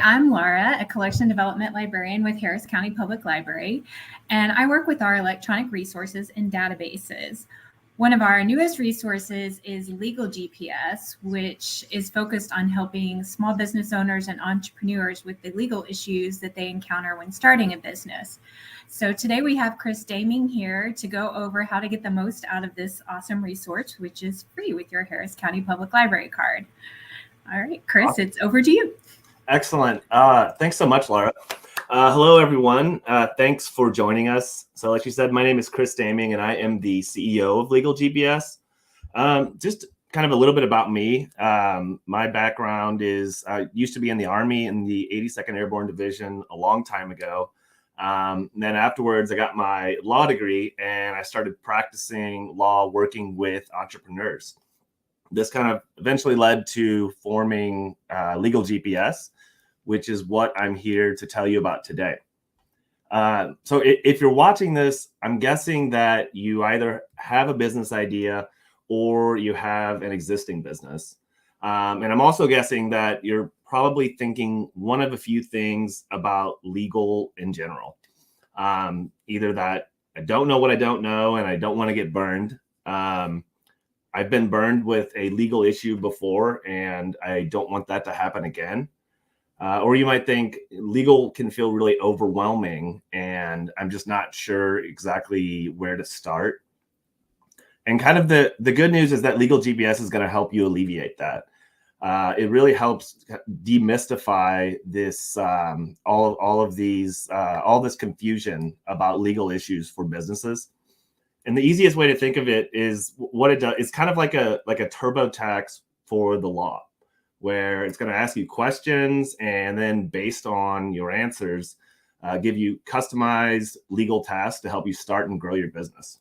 I'm Laura, a collection development librarian with Harris County Public Library, and I work with our electronic resources and databases. One of our newest resources is Legal GPS, which is focused on helping small business owners and entrepreneurs with the legal issues that they encounter when starting a business. So today we have Chris Daming here to go over how to get the most out of this awesome resource, which is free with your Harris County Public Library card. All right, Chris, It's over to you. Excellent. Thanks so much, Laura. Hello, everyone. Thanks for joining us. So like you said, my name is Chris Daming, and I am the CEO of Legal GPS. Just kind of a little bit about me. My background is I used to be in the Army in the 82nd Airborne Division a long time ago. And then afterwards, I got my law degree, and I started practicing law working with entrepreneurs. This kind of eventually led to forming Legal GPS, which is what I'm here to tell you about today. So if you're watching this, I'm guessing that you either have a business idea or you have an existing business. And I'm also guessing that you're probably thinking one of a few things about legal in general. Either that I don't know what I don't know and I don't want to get burned. I've been burned with a legal issue before, and I don't want that to happen again. Or you might think legal can feel really overwhelming, and I'm just not sure exactly where to start. And kind of the good news is that Legal GPS is going to help you alleviate that. It really helps demystify this, all this confusion about legal issues for businesses. And the easiest way to think of it is what it does. It's kind of like a TurboTax for the law, where it's going to ask you questions and then based on your answers, give you customized legal tasks to help you start and grow your business.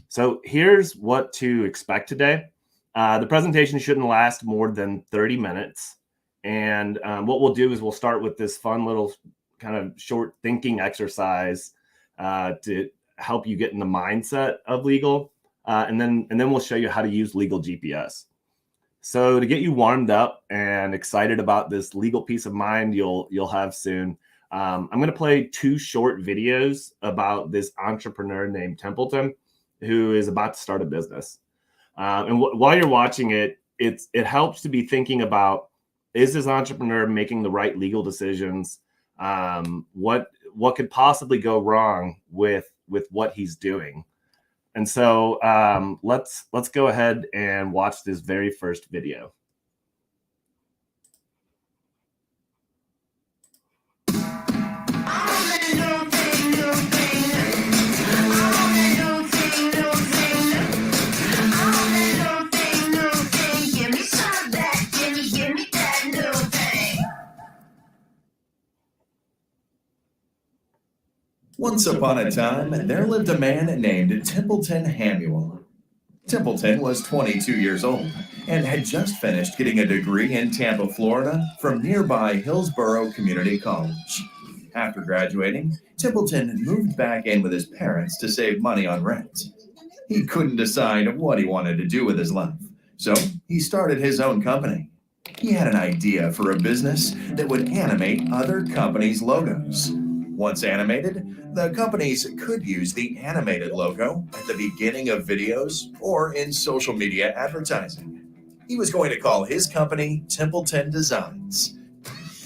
So here's what to expect today. The presentation shouldn't last more than 30 minutes. And what we'll do is we'll start with this fun little kind of short thinking exercise to help you get in the mindset of legal. And then we'll show you how to use Legal GPS. So to get you warmed up and excited about this legal peace of mind you'll have soon, I'm going to play two short videos about this entrepreneur named Templeton, who is about to start a business. And while you're watching it, it helps to be thinking about, is this entrepreneur making the right legal decisions? What could possibly go wrong with what he's doing? And so let's go ahead and watch this very first video. Once upon a time, there lived a man named Templeton Hamuel. Templeton was 22 years old and had just finished getting a degree in Tampa, Florida from nearby Hillsborough Community College. After graduating, Templeton moved back in with his parents to save money on rent. He couldn't decide what he wanted to do with his life, so he started his own company. He had an idea for a business that would animate other companies' logos. Once animated, the companies could use the animated logo at the beginning of videos or in social media advertising. He was going to call his company Templeton Designs.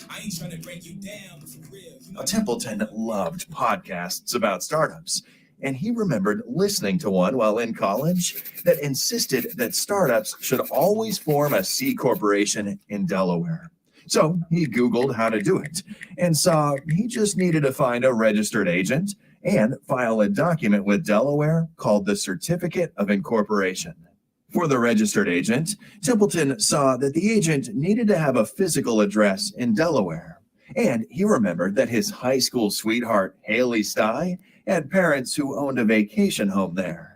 I ain't trying to break you down for real. Templeton loved podcasts about startups, and he remembered listening to one while in college that insisted that startups should always form a C corporation in Delaware. So he Googled how to do it and saw he just needed to find a registered agent and file a document with Delaware called the Certificate of Incorporation. For the registered agent, Templeton saw that the agent needed to have a physical address in Delaware. And he remembered that his high school sweetheart, Haley Stye, had parents who owned a vacation home there.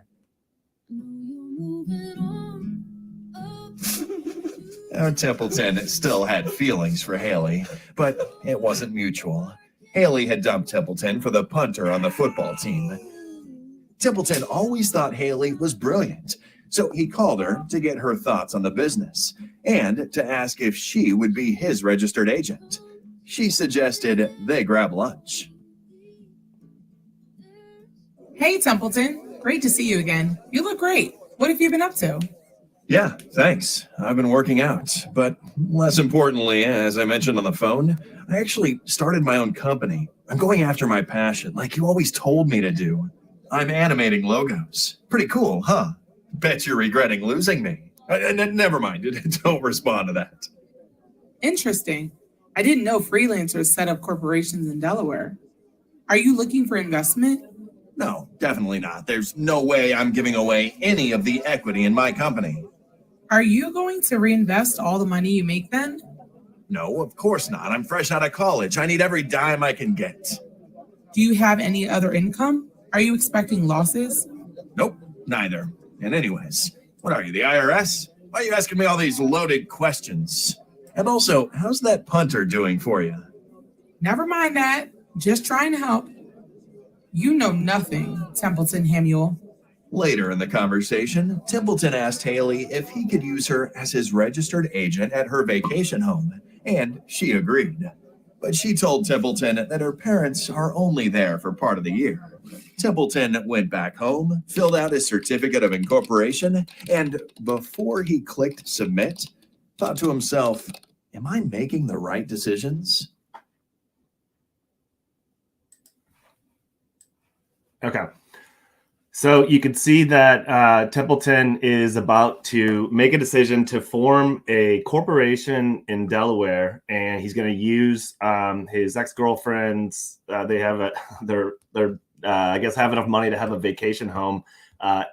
Templeton still had feelings for Haley, but it wasn't mutual. Haley had dumped Templeton for the punter on the football team. Templeton always thought Haley was brilliant, so he called her to get her thoughts on the business and to ask if she would be his registered agent. She suggested they grab lunch. Hey, Templeton. Great to see you again. You look great. What have you been up to? Yeah, thanks. I've been working out. But less importantly, as I mentioned on the phone, I actually started my own company. I'm going after my passion, like you always told me to do. I'm animating logos. Pretty cool, huh? Bet you're regretting losing me. Never mind. Don't respond to that. Interesting. I didn't know freelancers set up corporations in Delaware. Are you looking for investment? No, definitely not. There's no way I'm giving away any of the equity in my company. Are you going to reinvest all the money you make then? No, of course not. I'm fresh out of college. I need every dime I can get. Do you have any other income? Are you expecting losses? Nope, neither. And anyways, what are you, the IRS? Why are you asking me all these loaded questions? And also, how's that punter doing for you? Never mind that. Just trying to help. You know nothing, Templeton Hamuel. Later in the conversation, Templeton asked Haley if he could use her as his registered agent at her vacation home, and she agreed. But she told Templeton that her parents are only there for part of the year. Templeton went back home, filled out his certificate of incorporation, and before he clicked submit, thought to himself, am I making the right decisions? Okay. So you can see that Templeton is about to make a decision to form a corporation in Delaware, and he's going to use his ex-girlfriend's. They have they're I guess have enough money to have a vacation home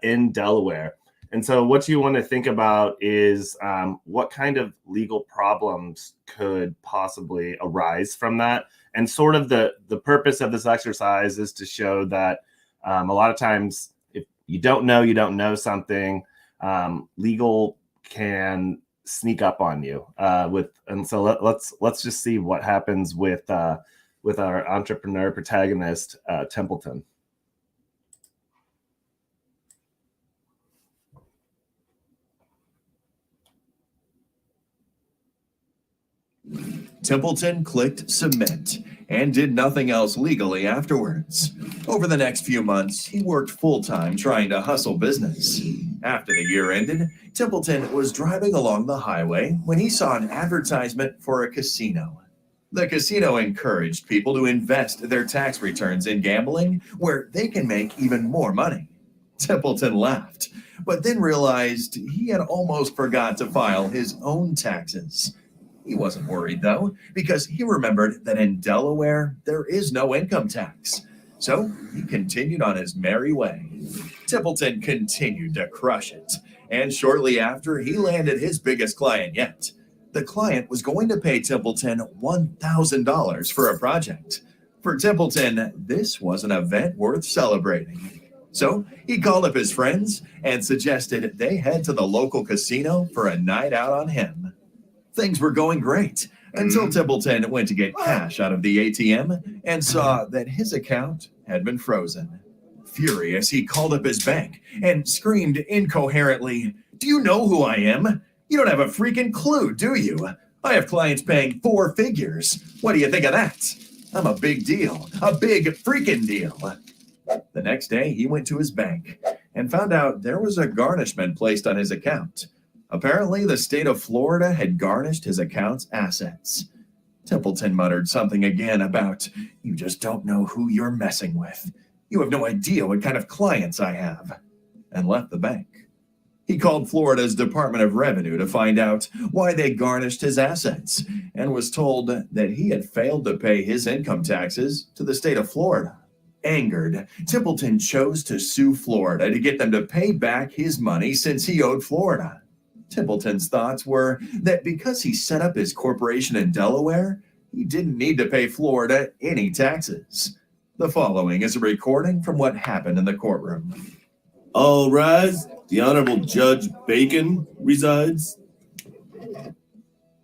in Delaware. And so what you want to think about is what kind of legal problems could possibly arise from that. And sort of the purpose of this exercise is to show that a lot of times, if you don't know something, legal can sneak up on you. So let's just see what happens with our entrepreneur protagonist, Templeton. Templeton clicked submit and did nothing else legally afterwards. Over the next few months, he worked full-time trying to hustle business. After the year ended, Templeton was driving along the highway when he saw an advertisement for a casino. The casino encouraged people to invest their tax returns in gambling where they can make even more money. Templeton laughed, but then realized he had almost forgot to file his own taxes. He wasn't worried, though, because he remembered that in Delaware, there is no income tax. So he continued on his merry way. Templeton continued to crush it, and shortly after, he landed his biggest client yet. The client was going to pay Templeton $1,000 for a project. For Templeton, this was an event worth celebrating. So he called up his friends and suggested they head to the local casino for a night out on him. Things were going great until Templeton went to get cash out of the ATM and saw that his account had been frozen. Furious, he called up his bank and screamed incoherently, "Do you know who I am? You don't have a freaking clue, do you? I have clients paying 4 figures. What do you think of that? I'm a big deal, a big freaking deal." The next day, he went to his bank and found out there was a garnishment placed on his account. Apparently, the state of Florida had garnished his account's assets. Templeton muttered something again about, "You just don't know who you're messing with. You have no idea what kind of clients I have," and left the bank. He called Florida's Department of Revenue to find out why they garnished his assets and was told that he had failed to pay his income taxes to the state of Florida. Angered, Templeton chose to sue Florida to get them to pay back his money since he owed Florida. Templeton's thoughts were that because he set up his corporation in Delaware, he didn't need to pay Florida any taxes. The following is a recording from what happened in the courtroom. All rise. The Honorable Judge Bacon resides.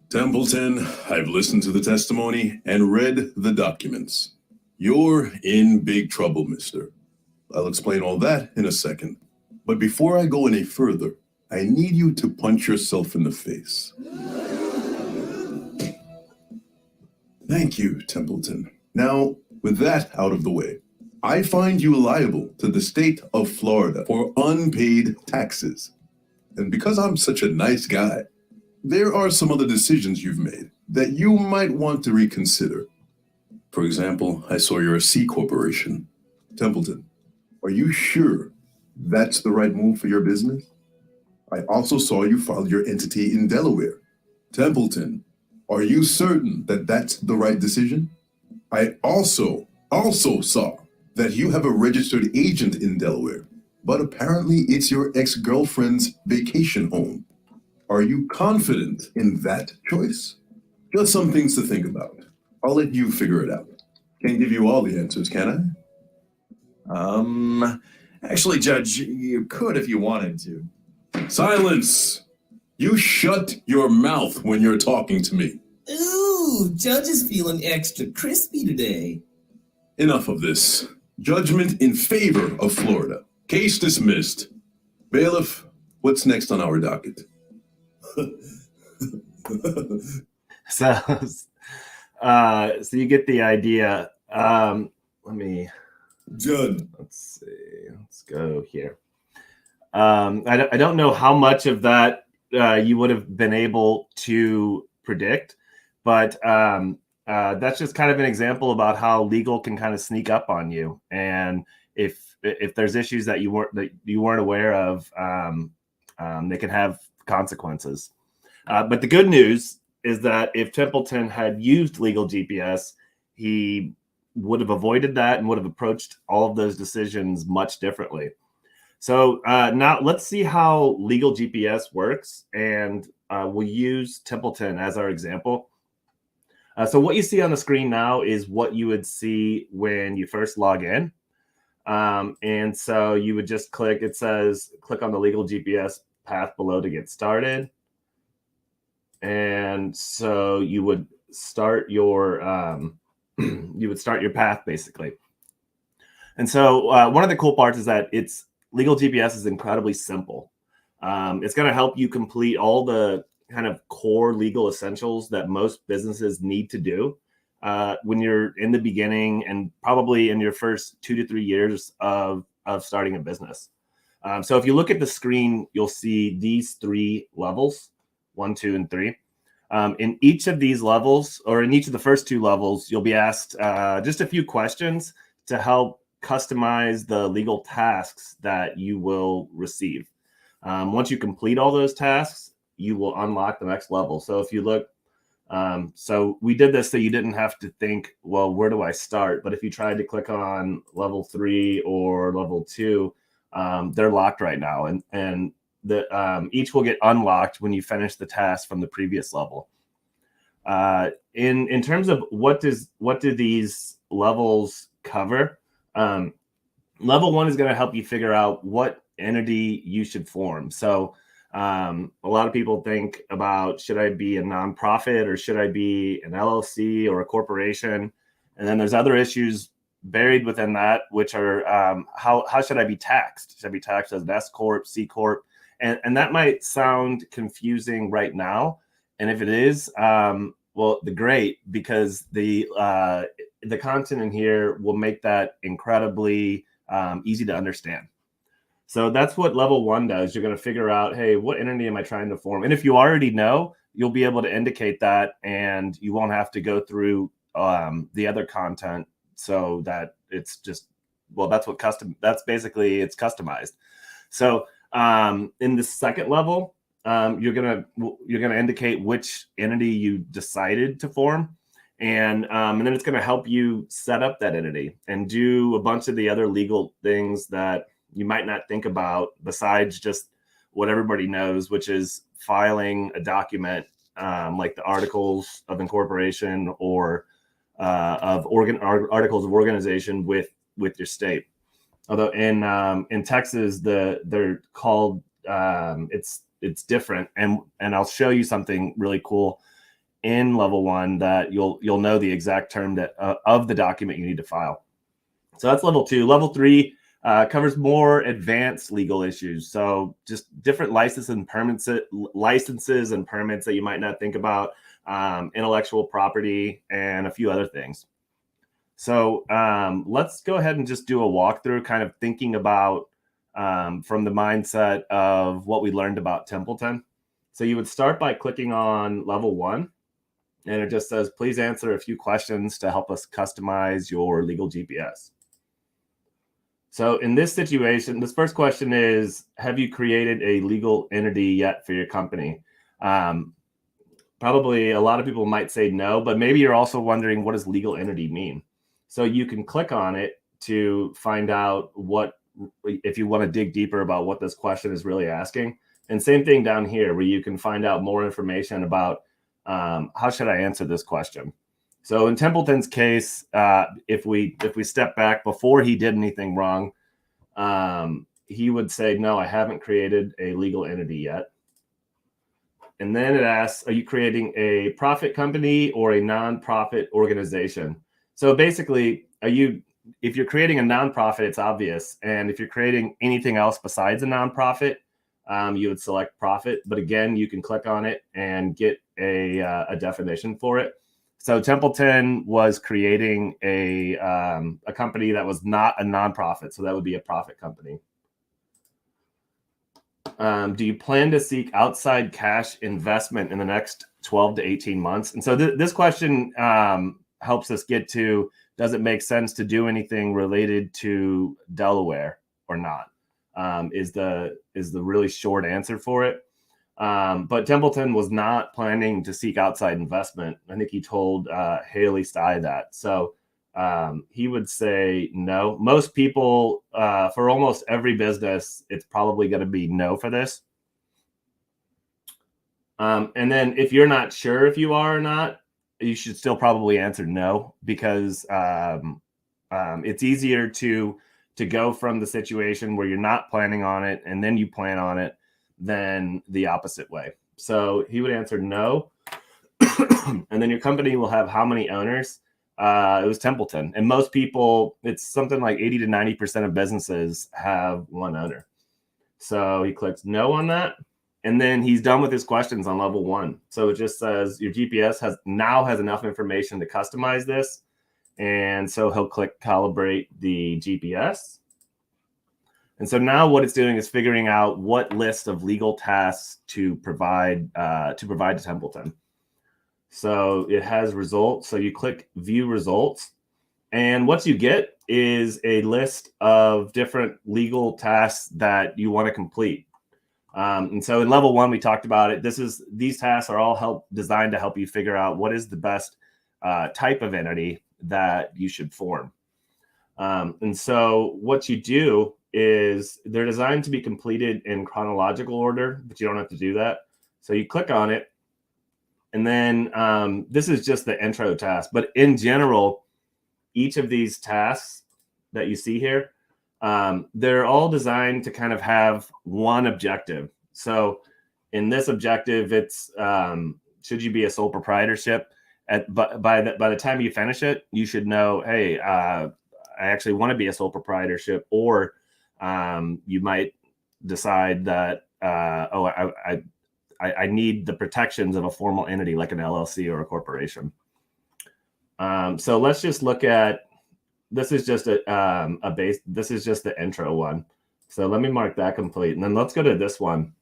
Templeton, I've listened to the testimony and read the documents. You're in big trouble, mister. I'll explain all that in a second. But before I go any further, I need you to punch yourself in the face. Thank you, Templeton. Now, with that out of the way, I find you liable to the state of Florida for unpaid taxes. And because I'm such a nice guy, there are some other decisions you've made that you might want to reconsider. For example, I saw you're a C corporation. Templeton, are you sure that's the right move for your business? I also saw you file your entity in Delaware. Templeton, are you certain that that's the right decision? I also saw that you have a registered agent in Delaware, but apparently it's your ex-girlfriend's vacation home. Are you confident in that choice? Just some things to think about. I'll let you figure it out. Can't give you all the answers, can I? Actually, Judge, you could if you wanted to. Silence! You shut your mouth when you're talking to me. Ooh, Judge is feeling extra crispy today. Enough of this. Judgment in favor of Florida. Case dismissed. Bailiff, what's next on our docket? So you get the idea. Judge. Let's see. Let's go here. I don't know how much of that you would have been able to predict, but that's just kind of an example about how legal can kind of sneak up on you. And if there's issues that you weren't aware of, they can have consequences. But the good news is that if Templeton had used legal GPS, he would have avoided that and would have approached all of those decisions much differently. So now let's see how legal GPS works, and we'll use Templeton as our example. So what you see on the screen now is what you would see when you first log in. And so you would just click on the legal GPS path below to get started. And so you would start your path basically. And so one of the cool parts is that legal GPS is incredibly simple. It's going to help you complete all the kind of core legal essentials that most businesses need to do when you're in the beginning and probably in your first 2 to 3 years of starting a business. So if you look at the screen, you'll see these 3 levels, 1, 2, and 3. In each of these levels, or in each of the first 2 levels, you'll be asked just a few questions to help customize the legal tasks that you will receive. Once you complete all those tasks, you will unlock the next level. So if you look, so we did this so you didn't have to think, well, where do I start? But if you tried to click on level 3 or level 2, they're locked right now. And each will get unlocked when you finish the task from the previous level. In terms of what do these levels cover? Level 1 is going to help you figure out what entity you should form. So a lot of people think about, should I be a nonprofit or should I be an LLC or a corporation? And then there's other issues buried within that, which are how should I be taxed? Should I be taxed as an S Corp, C Corp? And that might sound confusing right now. And if it is, well, great, because the content in here will make that incredibly easy to understand. So that's what level 1 does. You're going to figure out, hey, what entity am I trying to form? And if you already know, you'll be able to indicate that, and you won't have to go through the other content, so that it's just, well, that's basically it's customized. So in the second level, you're gonna indicate which entity you decided to form, and then it's gonna help you set up that entity and do a bunch of the other legal things that you might not think about besides just what everybody knows, which is filing a document like the articles of incorporation or articles of organization with your state. Although in Texas, they're called it's different, and I'll show you something really cool in level 1 that you'll know the exact term that of the document you need to file. So that's level 2. Level 3 covers more advanced legal issues. So just different licenses and permits that you might not think about. intellectual property, and a few other things. So let's go ahead and just do a walkthrough, kind of thinking about from the mindset of what we learned about Templeton. So you would start by clicking on level 1, and it just says, please answer a few questions to help us customize your legal GPS. So in this situation, this first question is, have you created a legal entity yet for your company? Probably a lot of people might say no, but maybe you're also wondering, what does legal entity mean? So you can click on it to find out if you want to dig deeper about what this question is really asking. And same thing down here, where you can find out more information about how should I answer this question. So in Templeton's case, if we step back before he did anything wrong, he would say, no, I haven't created a legal entity yet. And then it asks, are you creating a profit company or a nonprofit organization? So basically, if you're creating a nonprofit, it's obvious. And if you're creating anything else besides a nonprofit, you would select profit. But again, you can click on it and get a definition for it. So Templeton was creating a company that was not a nonprofit. So that would be a profit company. Do you plan to seek outside cash investment in the next 12 to 18 months? And so this question helps us get to, does it make sense to do anything related to Delaware or not? Is the really short answer for it. But Templeton was not planning to seek outside investment. I think he told Haley Stye that. So he would say no. Most people, for almost every business, it's probably going to be no for this. And then if you're not sure if you are or not, you should still probably answer no, because it's easier to go from the situation where you're not planning on it and then you plan on it than the opposite way. So he would answer no. And then your company will have how many owners? It was Templeton. And most people, it's something like 80 to 90% of businesses have one owner. So he clicks no on that. And then he's done with his questions on level 1. So it just says your GPS has enough information to customize this. And so he'll click calibrate the GPS. And so now what it's doing is figuring out what list of legal tasks to provide to Templeton. So it has results. So you click view results. And what you get is a list of different legal tasks that you want to complete. And so in level 1, we talked about it. These tasks are all designed to help you figure out what is the best type of entity that you should form. And so what you do is they're designed to be completed in chronological order, but you don't have to do that. So you click on it, and then this is just the intro task. But in general, each of these tasks that you see here, they're all designed to kind of have one objective. So in this objective, it's should you be a sole proprietorship? By the time you finish it, you should know, hey, I actually want to be a sole proprietorship, or you might decide that, I need the protections of a formal entity like an LLC or a corporation. So let's just look at, this is just this is just the intro one. So let me mark that complete. And then let's go to this one.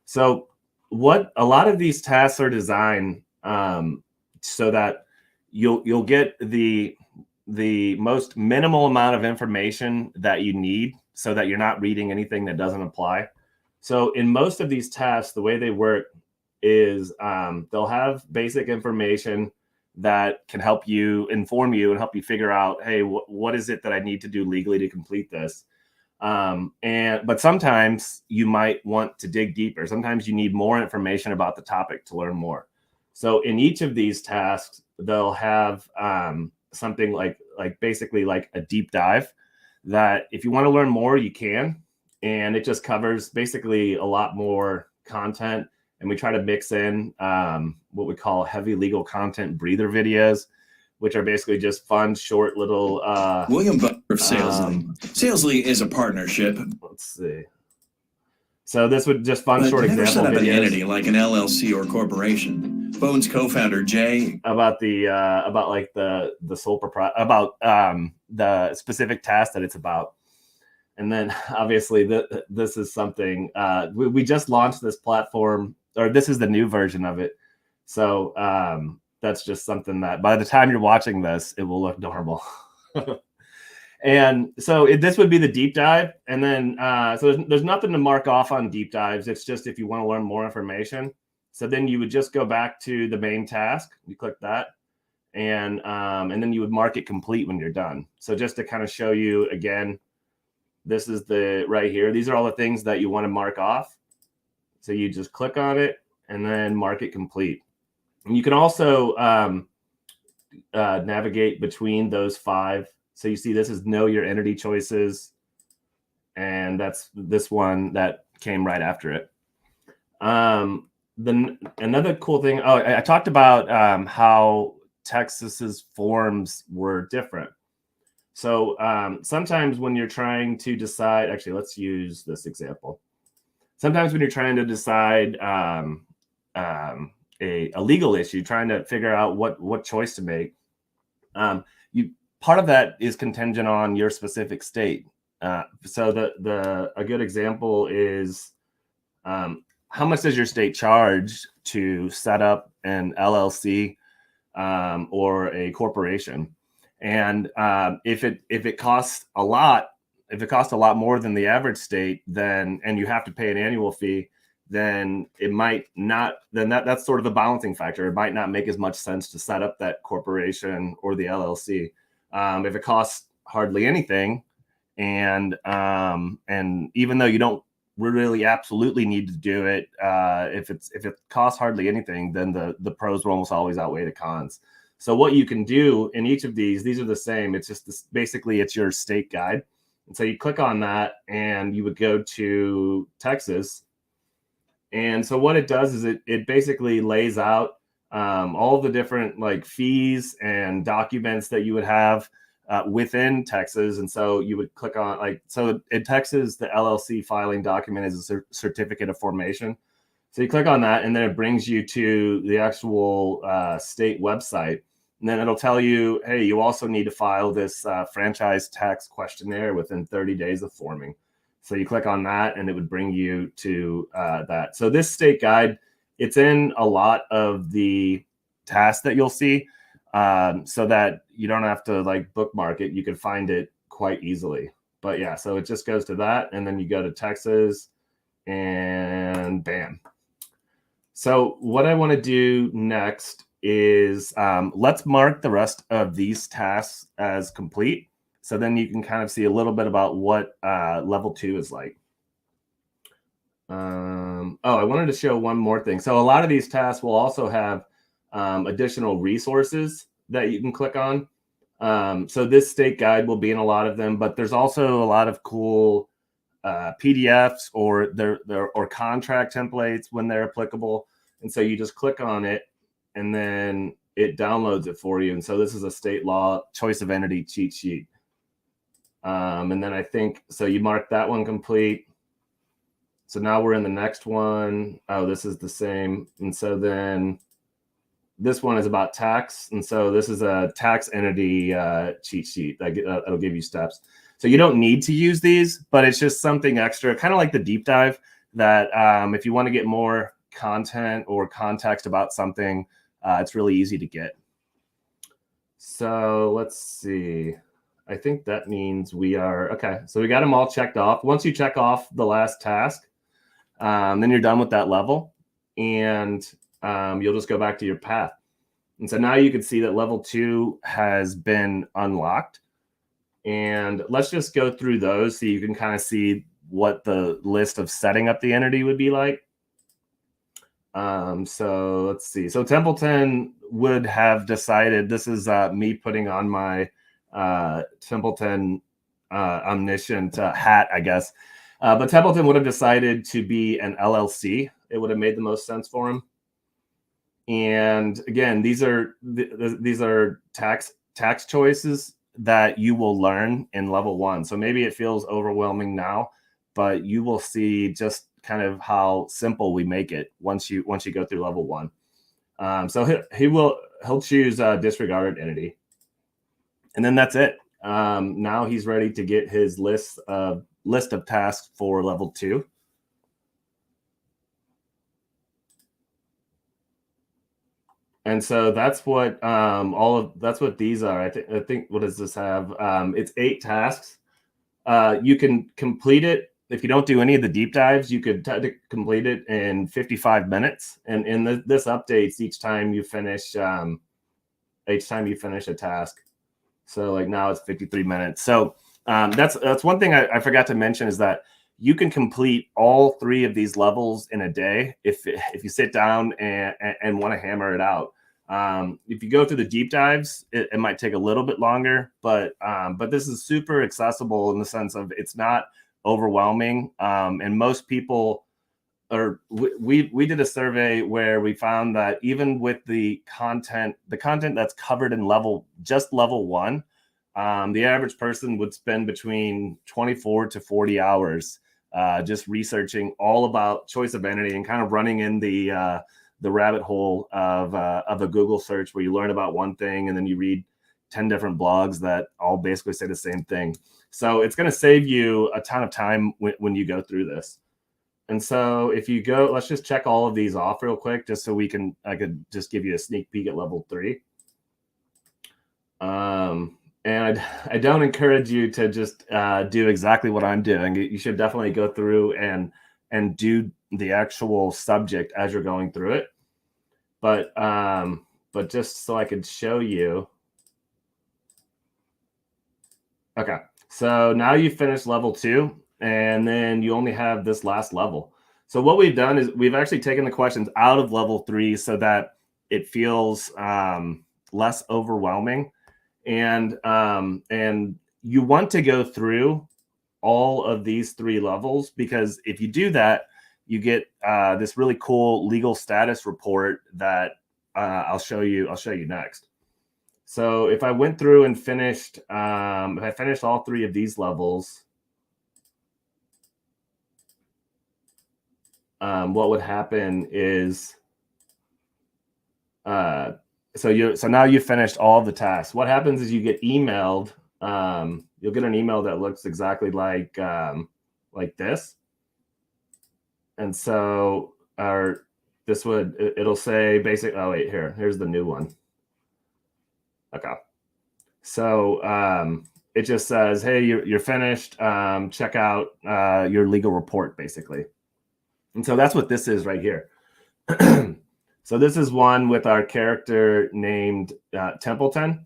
So what a lot of these tasks are designed so that you'll get the most minimal amount of information that you need, so that you're not reading anything that doesn't apply. So in most of these tasks, the way they work is they'll have basic information that can help you, inform you, and help you figure out, hey, what is it that I need to do legally to complete this? But sometimes you might want to dig deeper. Sometimes you need more information about the topic to learn more. So in each of these tasks, they'll have something like basically like a deep dive that if you want to learn more, you can. And it just covers basically a lot more content. And we try to mix in what we call heavy legal content breather videos, which are basically just fun, short little... William Butler of Salesley. Salesley is a partnership. Let's see. So this would just fun, short never example set up videos. an entity like an LLC or corporation. Bones co-founder Jay. About like the sole proprietor, about the specific task that it's about. And then obviously this is something we just launched this platform, or this is the new version of it. So that's just something that by the time you're watching this, it will look normal. And so this would be the deep dive. And then so there's nothing to mark off on deep dives. It's just if you want to learn more information. So then you would just go back to the main task. You click that, and then you would mark it complete when you're done. So just to kind of show you again, this is the right here. These are all the things that you want to mark off. So you just click on it and then mark it complete. And you can also navigate between those 5. So you see this is know your entity choices. And that's this one that came right after it. Another cool thing, I talked about how Texas's forms were different. So sometimes when you're trying to decide, actually, let's use this example. Sometimes when you're trying to decide a legal issue, trying to figure out what choice to make, part of that is contingent on your specific state. So a good example is how much does your state charge to set up an LLC or a corporation? And if it costs a lot, if it costs a lot more than the average state, then and you have to pay an annual fee, then it might not. Then that's sort of a balancing factor. It might not make as much sense to set up that corporation or the LLC. If it costs hardly anything, and even though you don't really absolutely need to do it, if it costs hardly anything, then the pros will almost always outweigh the cons. So what you can do in each of these are the same. It's just this, basically it's your state guide. And so you click on that and you would go to Texas. And so what it does is it basically lays out all the different like fees and documents that you would have within Texas. And so you would click on so in Texas, the LLC filing document is a certificate of formation. So you click on that and then it brings you to the actual state website. And then it'll tell you, hey, you also need to file this franchise tax questionnaire within 30 days of forming. So you click on that and it would bring you to that. So this state guide, it's in a lot of the tasks that you'll see so that you don't have to like bookmark it. You can find it quite easily. But yeah, so it just goes to that. And then you go to Texas and bam. So what I want to do next is let's mark the rest of these tasks as complete. So then you can kind of see a little bit about what level 2 is like. I wanted to show one more thing. So a lot of these tasks will also have additional resources that you can click on. So this state guide will be in a lot of them, but there's also a lot of cool PDFs or contract templates when they're applicable. And so you just click on it and then it downloads it for you. And so this is a state law choice of entity cheat sheet. And then I think, so you mark that one complete. So now we're in the next one. Oh, this is the same. And so then this one is about tax. And so this is a tax entity cheat sheet. It'll give you steps. So you don't need to use these, but it's just something extra, kind of like the deep dive that if you want to get more content or context about something, it's really easy to get. So let's see. I think that means we are, okay. So we got them all checked off. Once you check off the last task, then you're done with that level and you'll just go back to your path. And so now you can see that level 2 has been unlocked. And let's just go through those so you can kind of see what the list of setting up the entity would be like. So let's see. So Templeton would have decided, this is me putting on my Templeton omniscient hat, I guess. But Templeton would have decided to be an LLC. It would have made the most sense for him. And again, these are tax choices that you will learn in level 1. So maybe it feels overwhelming now, but you will see just kind of how simple we make it once you go through level 1. So he'll choose disregarded entity, and then that's it. Now he's ready to get his list of tasks for level 2. And so that's what that's what these are. I think what does this have? It's 8 tasks. You can complete it. If you don't do any of the deep dives, you could complete it in 55 minutes. And in this updates each time you finish a task. So like now it's 53 minutes. So that's one thing I forgot to mention is that you can complete all 3 of these levels in a day if you sit down and want to hammer it out. If you go through the deep dives, it might take a little bit longer, but this is super accessible in the sense of it's not overwhelming. And most people we did a survey where we found that even with the content that's covered in level 1, the average person would spend between 24 to 40 hours just researching all about choice of entity and kind of running in the rabbit hole of a Google search where you learn about one thing and then you read 10 different blogs that all basically say the same thing. So it's going to save you a ton of time when you go through this. And so if you go, let's just check all of these off real quick, just so I could just give you a sneak peek at level 3. And I don't encourage you to just do exactly what I'm doing. You should definitely go through and do the actual subject as you're going through it. But just so I could show you. Okay, so now you finished level 2, and then you only have this last level. So what we've done is we've actually taken the questions out of level 3 so that it feels less overwhelming. And you want to go through all of these 3 levels, because if you do that, you get this really cool legal status report that I'll show you next. So if I went through and finished, if I finished all 3 of these levels, what would happen is, so now you finished all of the tasks. What happens is you get emailed. You'll get an email that looks exactly like this. And so it'll say basic. Oh wait, here's the new one. Okay. So it just says, hey, you're finished. Check out your legal report, basically. And so that's what this is right here. So this is one with our character named Templeton.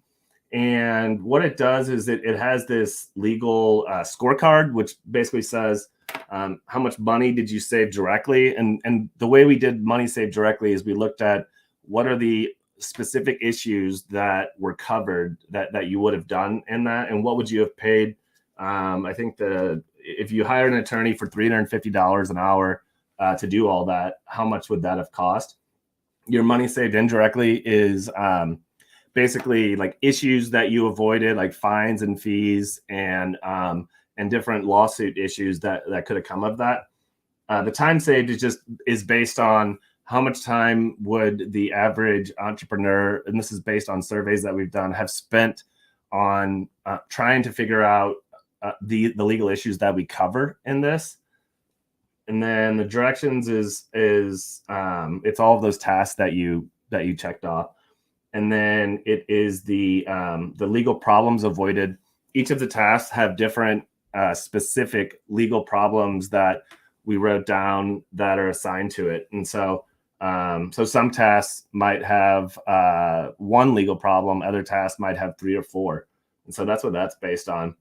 And what it does is it has this legal scorecard, which basically says how much money did you save directly. And the way we did money saved directly is we looked at what are the specific issues that were covered that you would have done in that, and what would you have paid. I think if you hired an attorney for $350 an hour to do all that, how much would that have cost? Your money saved indirectly is basically like issues that you avoided, like fines and fees and different lawsuit issues that could have come of that. The time saved is based on how much time would the average entrepreneur, and this is based on surveys that we've done, have spent on trying to figure out the legal issues that we cover in this. And then the directions is it's all of those tasks that you checked off. And then it is the legal problems avoided. Each of the tasks have different specific legal problems that we wrote down that are assigned to it. And so some tasks might have one legal problem, other tasks might have 3 or 4. And so that's what that's based on.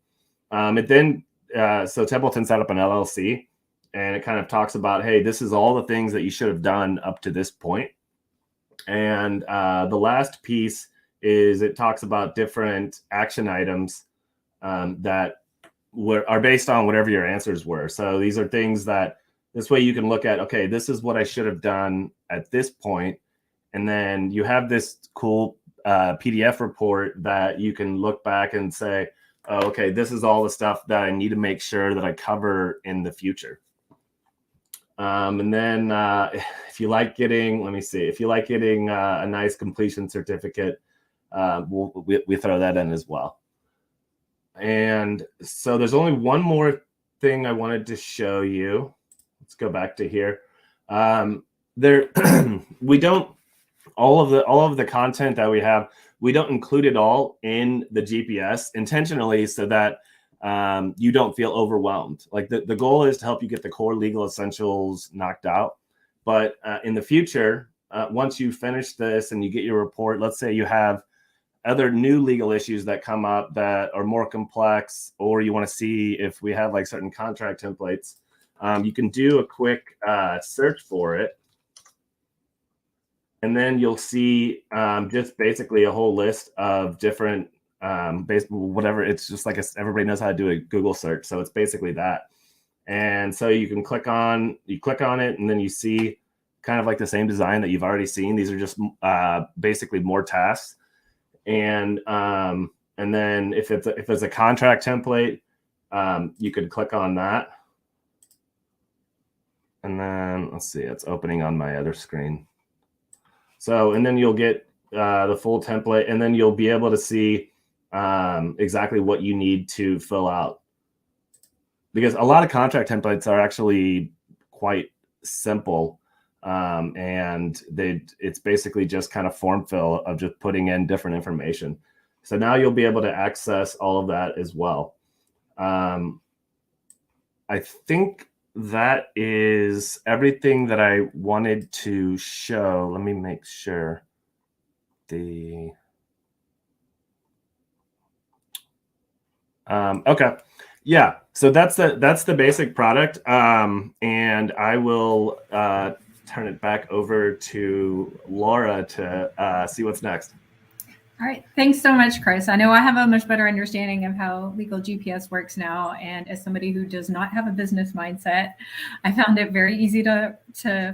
So Templeton set up an LLC, and it kind of talks about, hey, this is all the things that you should have done up to this point. And the last piece is it talks about different action items that are based on whatever your answers were. So these are things that this way you can look at, okay, this is what I should have done at this point. And then you have this cool PDF report that you can look back and say, oh, okay, this is all the stuff that I need to make sure that I cover in the future. And then if you like getting, let me see, if you like getting a nice completion certificate, we throw that in as well. And so there's only one more thing I wanted to show you. Let's go back to here. There, we don't, all of the content that we have, we don't include it all in the GPS intentionally so that you don't feel overwhelmed. Like the goal is to help you get the core legal essentials knocked out. But in the future, once you finish this and you get your report, let's say you have other new legal issues that come up that are more complex, or you want to see if we have like certain contract templates, you can do a quick search for it. And then you'll see just basically a whole list of different, whatever. It's just like everybody knows how to do a Google search. So it's basically that. And so you can click on it, and then you see kind of like the same design that you've already seen. These are just basically more tasks. And then if it's a contract template, you could click on that. And then let's see, it's opening on my other screen. So, and then you'll get the full template, and then you'll be able to see exactly what you need to fill out. Because a lot of contract templates are actually quite simple. And it's basically just kind of form fill of just putting in different information. So now you'll be able to access all of that as well. I think that is everything that I wanted to show. Let me make sure. Okay. Yeah. So that's the basic product. And I will turn it back over to Laura to see what's next. All right. Thanks so much, Chris. I know I have a much better understanding of how Legal GPS works now. And as somebody who does not have a business mindset, I found it very easy to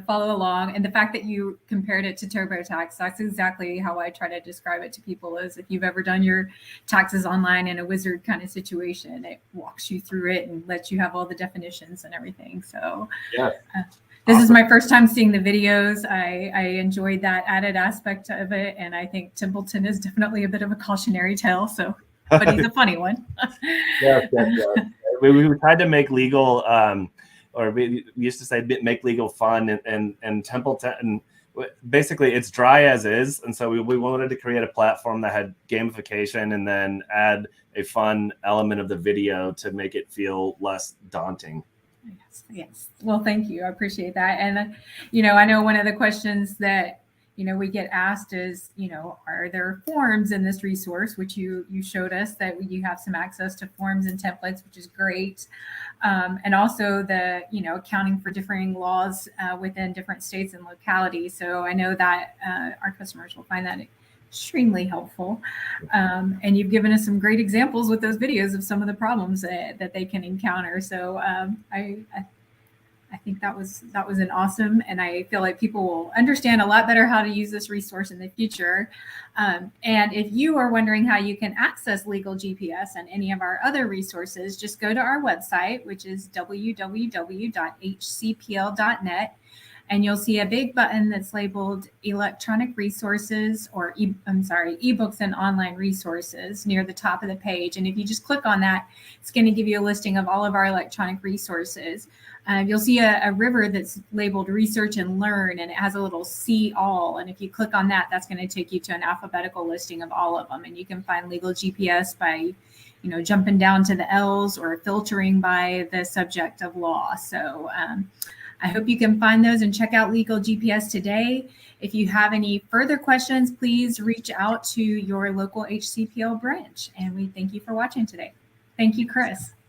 follow along. And the fact that you compared it to TurboTax, that's exactly how I try to describe it to people, is if you've ever done your taxes online in a wizard kind of situation, it walks you through it and lets you have all the definitions and everything. So yeah. This is my first time seeing the videos. I enjoyed that added aspect of it. And I think Templeton is definitely a bit of a cautionary tale. So, but he's a funny one. Yes. We tried to make legal, or we used to say make legal fun, and Templeton, and basically it's dry as is. And so we wanted to create a platform that had gamification and then add a fun element of the video to make it feel less daunting. Yes. Well, thank you. I appreciate that. And, I know one of the questions that, we get asked is, are there forms in this resource, which you showed us that you have some access to forms and templates, which is great. And also the, accounting for differing laws within different states and localities. So I know that our customers will find that extremely helpful. And you've given us some great examples with those videos of some of the problems that they can encounter. So I think that was an awesome, and I feel like people will understand a lot better how to use this resource in the future. And if you are wondering how you can access Legal GPS and any of our other resources, just go to our website, which is www.hcpl.net. And you'll see a big button that's labeled electronic resources, or ebooks and online resources near the top of the page. And if you just click on that, it's going to give you a listing of all of our electronic resources. You'll see a river that's labeled research and learn, and it has a little see all. And if you click on that, that's going to take you to an alphabetical listing of all of them. And you can find Legal GPS by, jumping down to the L's or filtering by the subject of law. So, I hope you can find those and check out Legal GPS today. If you have any further questions, please reach out to your local HCPL branch. And we thank you for watching today. Thank you, Chris.